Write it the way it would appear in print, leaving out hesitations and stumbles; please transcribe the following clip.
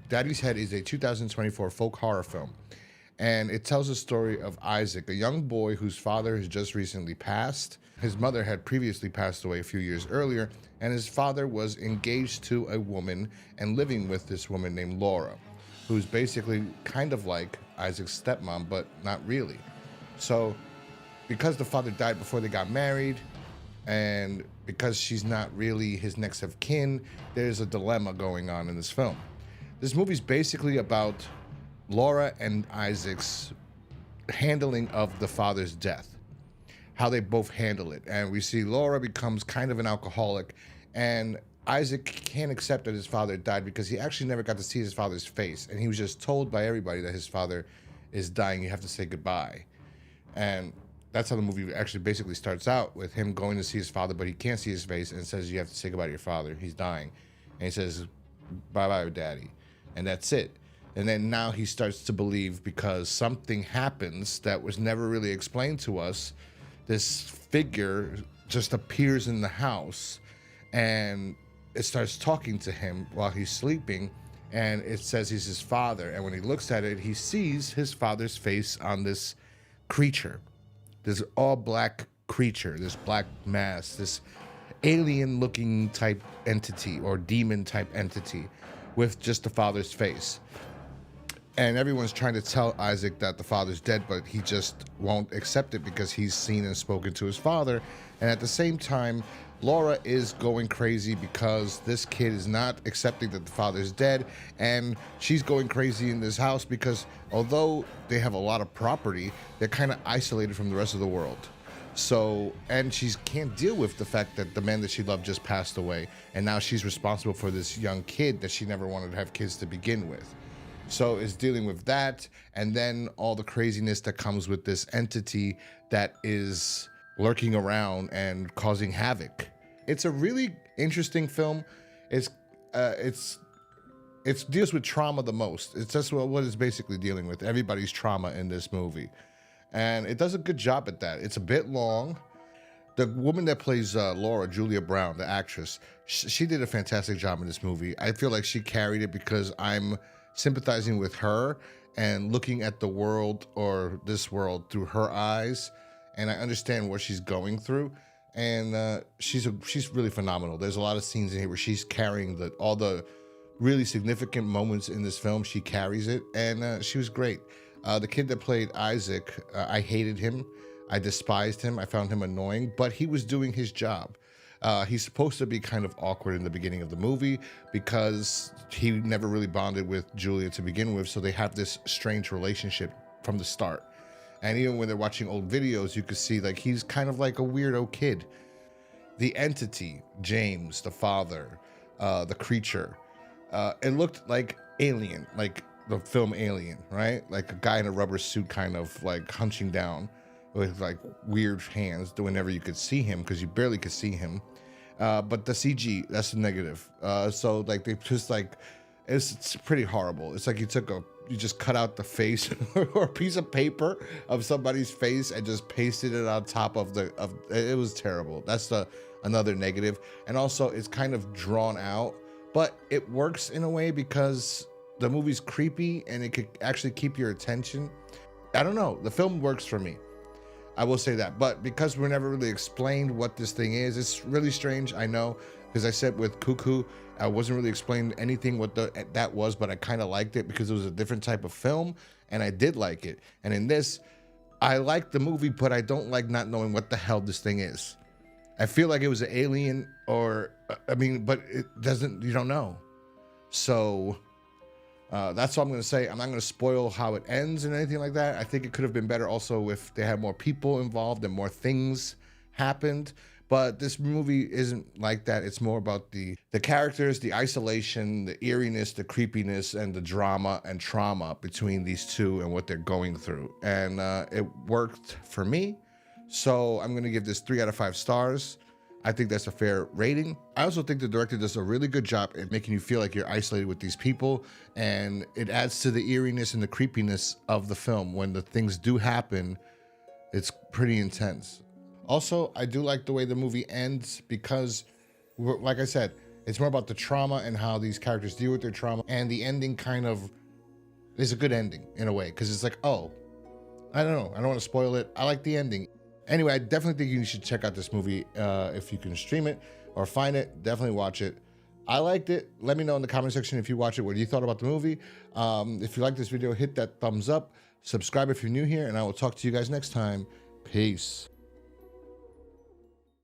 Daddy's Head is a 2024 folk horror film, and it tells the story of Isaac, a young boy whose father has just recently passed. His mother had previously passed away a few years earlier, and his father was engaged to a woman and living with this woman named Laura, who's basically kind of like Isaac's stepmom, but not really. So, because the father died before they got married, and because she's not really his next of kin, there's a dilemma going on in this film. This movie's basically about Laura and Isaac's handling of the father's death, how they both handle it. And we see Laura becomes kind of an alcoholic, and Isaac can't accept that his father died because he actually never got to see his father's face. And he was just told by everybody that his father is dying, you have to say goodbye. And that's how the movie actually basically starts out, with him going to see his father, but he can't see his face, and says, you have to say goodbye to your father, he's dying. And he says, bye-bye, daddy. And that's it. And then now he starts to believe, because something happens that was never really explained to us. This figure just appears in the house, and it starts talking to him while he's sleeping, and it says he's his father. And when he looks at it, he sees his father's face on this creature, this all black creature, this black mass, this alien looking type entity or demon type entity with just the father's face. And everyone's trying to tell Isaac that the father's dead, but he just won't accept it because he's seen and spoken to his father. And at the same time, Laura is going crazy because this kid is not accepting that the father's dead, and she's going crazy in this house because although they have a lot of property, they're kind of isolated from the rest of the world. So, and she can't deal with the fact that the man that she loved just passed away, and now she's responsible for this young kid that she never wanted to have kids to begin with. So it's dealing with that, and then all the craziness that comes with this entity that is lurking around and causing havoc. It's a really interesting film. It deals with trauma the most. It's just what it's basically dealing with, everybody's trauma in this movie. And it does a good job at that. It's a bit long. The woman that plays Laura, Julia Brown, the actress, she did a fantastic job in this movie. I feel like she carried it because I'm sympathizing with her and looking at the world, or this world, through her eyes, and I understand what she's going through. And she's really phenomenal. There's a lot of scenes in here where she's carrying all the really significant moments in this film. She carries it, and she was great. The kid that played Isaac, I hated him. I despised him. I found him annoying, but he was doing his job. He's supposed to be kind of awkward in the beginning of the movie because he never really bonded with Julia to begin with, so they have this strange relationship from the start. And even when they're watching old videos, you could see like he's kind of like a weirdo kid. The entity, James, the father, the creature, it looked like Alien, like the film Alien, right? Like a guy in a rubber suit kind of like hunching down with like weird hands whenever you could see him, because you barely could see him. But the CG, that's the negative. So like they just like, it's pretty horrible. It's like you just cut out the face or a piece of paper of somebody's face and just pasted it on top of it was terrible. That's another negative. And also it's kind of drawn out, but it works in a way because the movie's creepy and it could actually keep your attention. I don't know, the film works for me, I will say that. But because we're never really explained what this thing is, it's really strange, I know, because I said with Cuckoo, I wasn't really explained anything what that was, but I kind of liked it because it was a different type of film, and I did like it. And in this, I like the movie, but I don't like not knowing what the hell this thing is. I feel like it was an alien, or, I mean, but it doesn't, you don't know. So that's all I'm going to say. I'm not going to spoil how it ends and anything like that. I think it could have been better also if they had more people involved and more things happened. But this movie isn't like that. It's more about the characters, the isolation, the eeriness, the creepiness, and the drama and trauma between these two and what they're going through. And it worked for me. So I'm going to give this 3 out of 5 stars. I think that's a fair rating. I also think the director does a really good job at making you feel like you're isolated with these people, and it adds to the eeriness and the creepiness of the film. When the things do happen, it's pretty intense. Also, I do like the way the movie ends because, like I said, It's more about the trauma and how these characters deal with their trauma, and the ending kind of is a good ending in a way, because it's like, oh, I don't know, I don't want to spoil it. I like the ending. Anyway, I definitely think you should check out this movie if you can stream it or find it. Definitely watch it. I liked it. Let me know in the comment section if you watch it, what you thought about the movie. If you like this video, hit that thumbs up. Subscribe if you're new here, and I will talk to you guys next time. Peace.